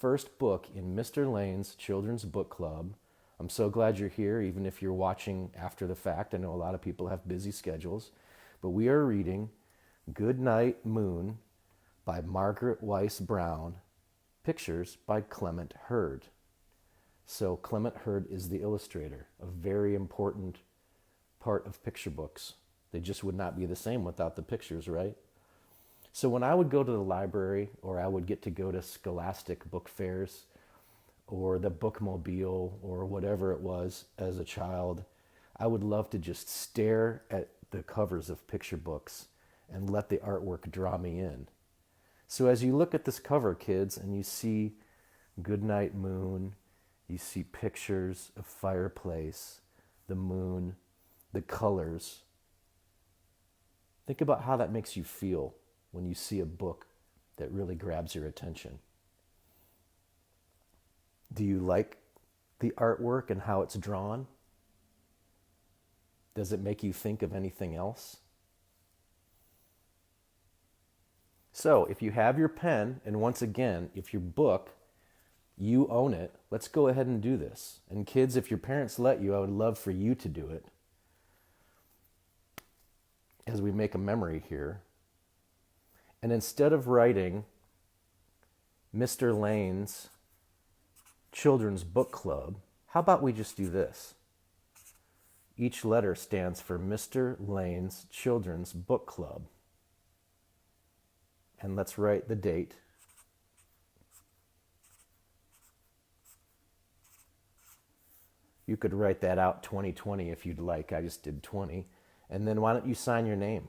first book in Mr. Layne's Children's Book Club. I'm so glad you're here, even if you're watching after the fact. I know a lot of people have busy schedules, but we are reading Goodnight, Moon by Margaret Weiss Brown, pictures by Clement Hurd. So Clement Hurd is the illustrator, a very important part of picture books. They just would not be the same without the pictures, right? So when I would go to the library, or I would get to go to scholastic book fairs, or the bookmobile, or whatever it was as a child, I would love to just stare at the covers of picture books and let the artwork draw me in. So as you look at this cover, kids, and you see Goodnight Moon, you see pictures of fireplace, the moon, the colors. Think about how that makes you feel when you see a book that really grabs your attention. Do you like the artwork and how it's drawn? Does it make you think of anything else? So if you have your pen, and once again, if your book, you own it, let's go ahead and do this. And kids, if your parents let you, I would love for you to do it as we make a memory here. And instead of writing Mr. Layne's Children's Book Club, how about we just do this? Each letter stands for Mr. Layne's Children's Book Club. And let's write the date. You could write that out 2020 if you'd like. I just did 20. And then why don't you sign your name?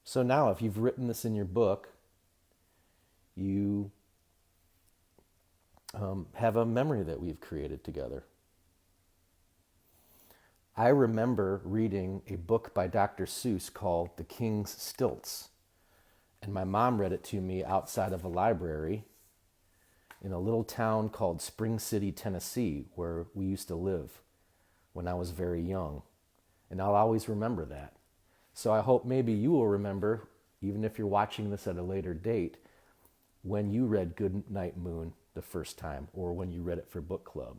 So now if you've written this in your book, you have a memory that we've created together. I remember reading a book by Dr. Seuss called The King's Stilts. And my mom read it to me outside of a library in a little town called Spring City, Tennessee, where we used to live when I was very young. And I'll always remember that. So I hope maybe you will remember, even if you're watching this at a later date, when you read Goodnight Moon the first time, or when you read it for book club.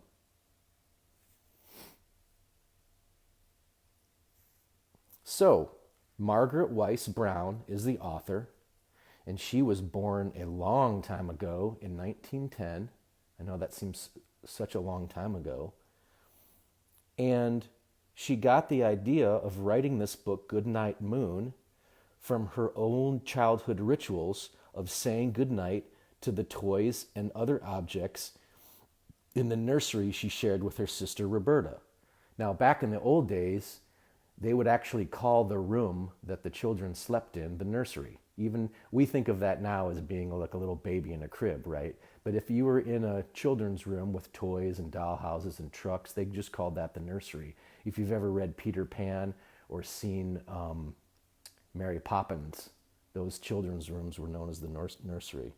So, Margaret Weiss Brown is the author, and she was born a long time ago in 1910. I know that seems such a long time ago. And she got the idea of writing this book, Goodnight Moon, from her own childhood rituals of saying goodnight to the toys and other objects in the nursery she shared with her sister Roberta. Now, back in the old days, they would actually call the room that the children slept in the nursery. Even we think of that now as being like a little baby in a crib, right? But if you were in a children's room with toys and dollhouses and trucks, they just called that the nursery. If you've ever read Peter Pan or seen Mary Poppins, those children's rooms were known as the nursery.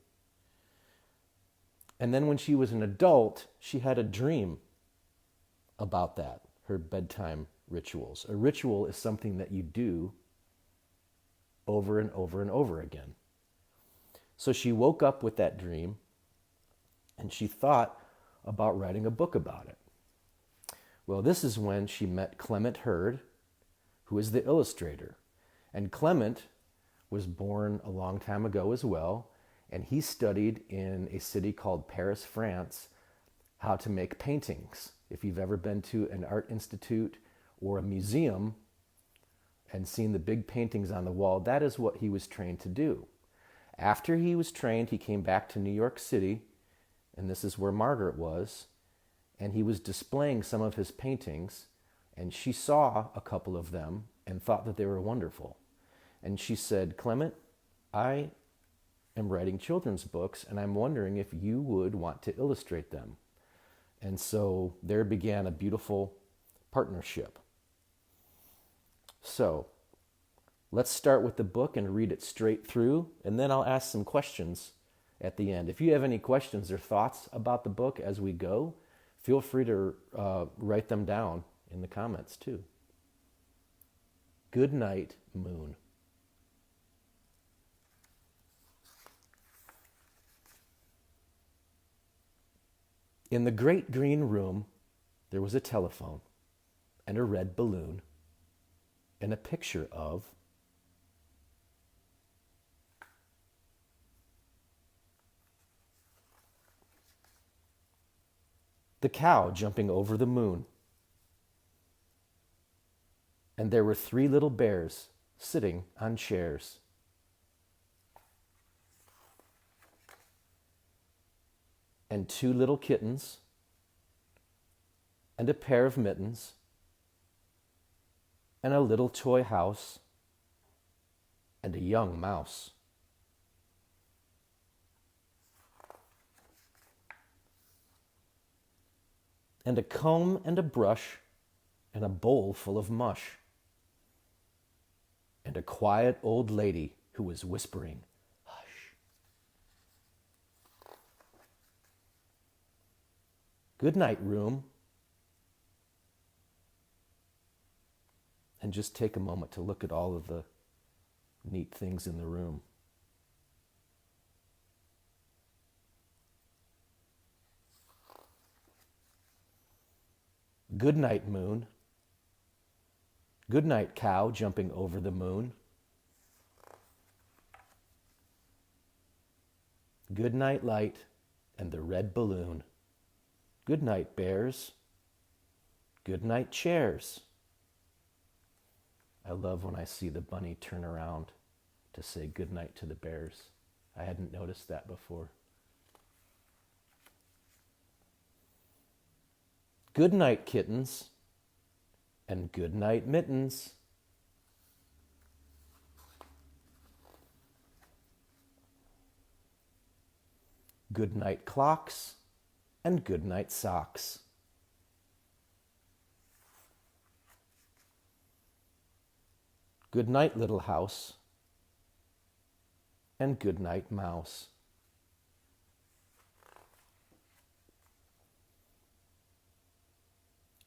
And then when she was an adult, she had a dream about that, her bedtime rituals. A ritual is something that you do over and over and over again. So she woke up with that dream, and she thought about writing a book about it. Well, this is when she met Clement Hurd, who is the illustrator. And Clement was born a long time ago as well, and he studied in a city called Paris, France, how to make paintings. If you've ever been to an art institute or a museum and seen the big paintings on the wall, that is what he was trained to do. After he was trained, he came back to New York City, and this is where Margaret was, and he was displaying some of his paintings, and she saw a couple of them and thought that they were wonderful. And she said, Clement, I am writing children's books, and I'm wondering if you would want to illustrate them. And so there began a beautiful partnership. So let's start with the book and read it straight through, and then I'll ask some questions at the end. If you have any questions or thoughts about the book as we go, feel free to write them down in the comments too. Goodnight Moon. In the great green room, there was a telephone and a red balloon and a picture of the cow jumping over the moon. And there were 3 little bears sitting on chairs. And 2 little kittens, and a pair of mittens, and a little toy house, and a young mouse. And a comb and a brush, and a bowl full of mush. And a quiet old lady who was whispering, "Hush." Good night, room. And just take a moment to look at all of the neat things in the room. Good night, moon. Good night, cow jumping over the moon. Good night, light and the red balloon. Good night, bears. Good night, chairs. I love when I see the bunny turn around to say good night to the bears. I hadn't noticed that before. Good night, kittens, and good night, mittens. Good night, clocks, and good night, socks. Good night, little house, and good night, mouse.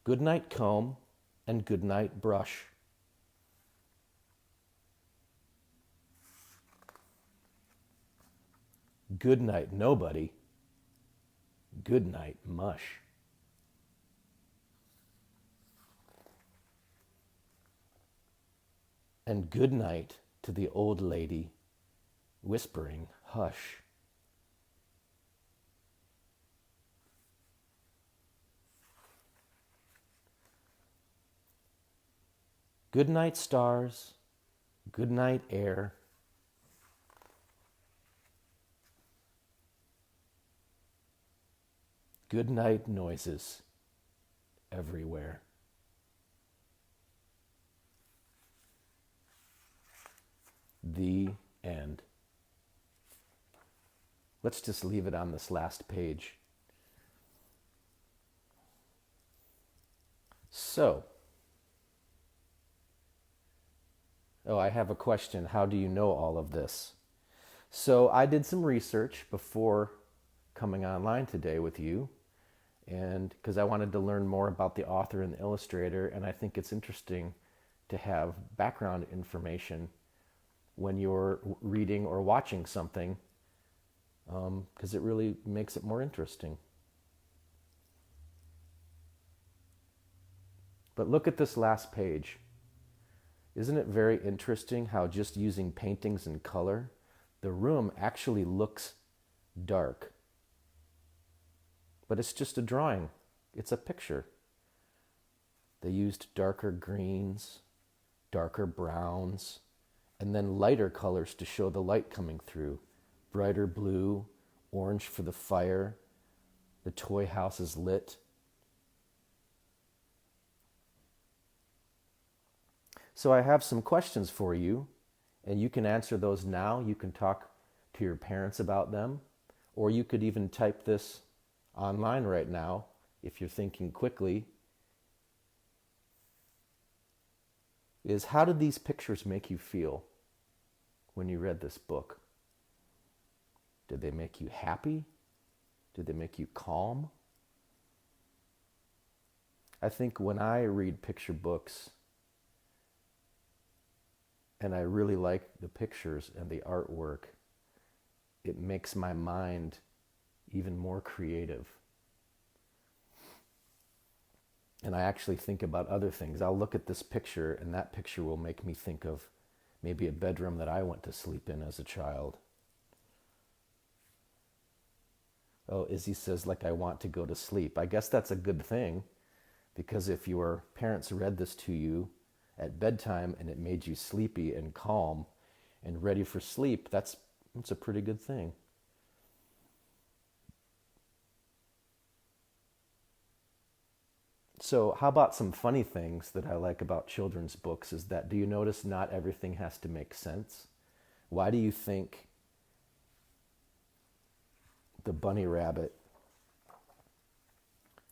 Good night, comb, and good night, brush. Good night, nobody. Good night, mush. And good night to the old lady whispering, hush. Good night, stars. Good night, air. Good night, noises everywhere. The end. Let's just leave it on this last page. So, I have a question. How do you know all of this? So I did some research before coming online today with you, and because I wanted to learn more about the author and the illustrator, and I think it's interesting to have background information when you're reading or watching something, because it really makes it more interesting. But look at this last page. Isn't it very interesting how just using paintings and color, the room actually looks dark? But it's just a drawing. It's a picture. They used darker greens, darker browns, and then lighter colors to show the light coming through. Brighter blue, orange for the fire. The toy house is lit. So I have some questions for you, and you can answer those now. You can talk to your parents about them, or you could even type this online right now if you're thinking quickly. Is how did these pictures make you feel when you read this book? Did they make you happy? Did they make you calm? I think when I read picture books, And I really like the pictures and the artwork. It makes my mind even more creative. And I actually think about other things. I'll look at this picture, and that picture will make me think of maybe a bedroom that I went to sleep in as a child. Oh, Izzy says, like, I want to go to sleep. I guess that's a good thing, because if your parents read this to you at bedtime and it made you sleepy and calm and ready for sleep, that's a pretty good thing. So how about some funny things that I like about children's books is that, do you notice not everything has to make sense? Why do you think the bunny rabbit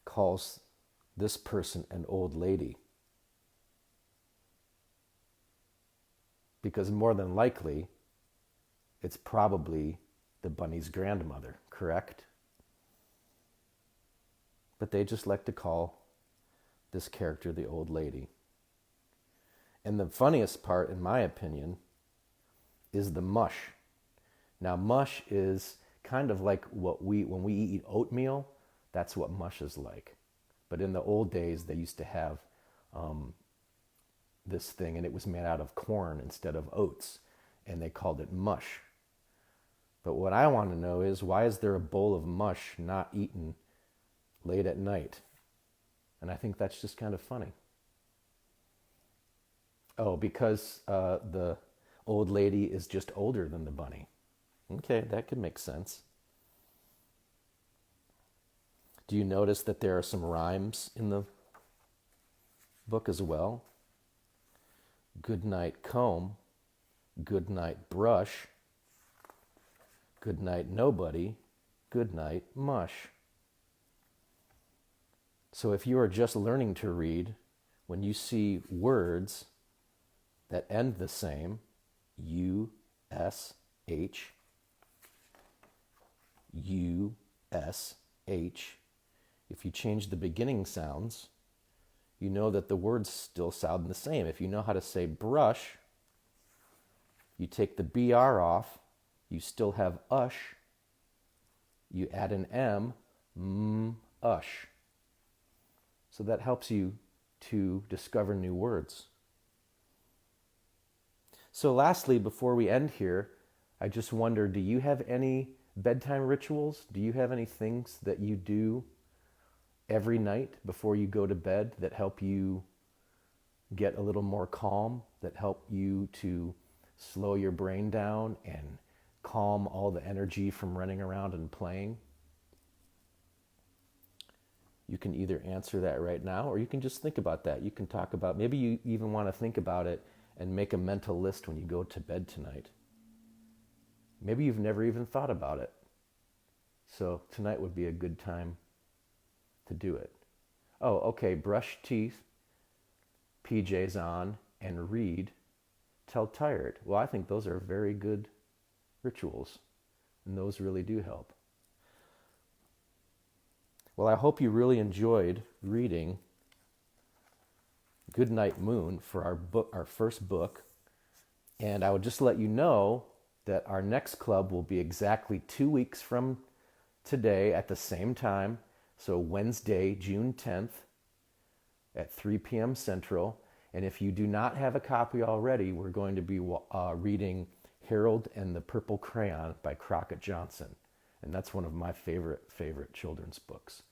calls this person an old lady? Because more than likely, it's probably the bunny's grandmother, correct? But they just like to call this character the old lady. And the funniest part, in my opinion, is the mush. Now, mush is kind of like when we eat oatmeal, that's what mush is like. But in the old days, they used to have this thing, and it was made out of corn instead of oats, and they called it mush. But what I want to know is, why is there a bowl of mush not eaten late at night? And I think that's just kind of funny. Oh, because the old lady is just older than the bunny. Okay, that could make sense. Do you notice that there are some rhymes in the book as well? Good night comb, good night brush, good night nobody, good night mush. So if you are just learning to read, when you see words that end the same, U, S, H, U, S, H, if you change the beginning sounds, you know that the words still sound the same. If you know how to say brush, you take the BR off, you still have ush, you add an M, ush. So that helps you to discover new words. So lastly, before we end here, I just wonder, do you have any bedtime rituals? Do you have any things that you do every night before you go to bed that help you get a little more calm, that help you to slow your brain down and calm all the energy from running around and playing? You can either answer that right now, or you can just think about that. You can talk about, maybe you even want to think about it and make a mental list when you go to bed tonight. Maybe you've never even thought about it. So tonight would be a good time to do it. Oh, okay, brush teeth, PJs on, and read till tired. Well, I think those are very good rituals, and those really do help. Well, I hope you really enjoyed reading Goodnight Moon for our first book. And I would just let you know that our next club will be exactly 2 weeks from today at the same time. So Wednesday, June 10th at 3 p.m. Central. And if you do not have a copy already, we're going to be reading Harold and the Purple Crayon by Crockett Johnson. And that's one of my favorite children's books.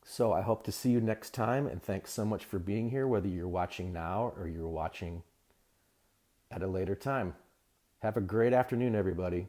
So I hope to see you next time, and thanks so much for being here, whether you're watching now or you're watching at a later time. Have a great afternoon, everybody.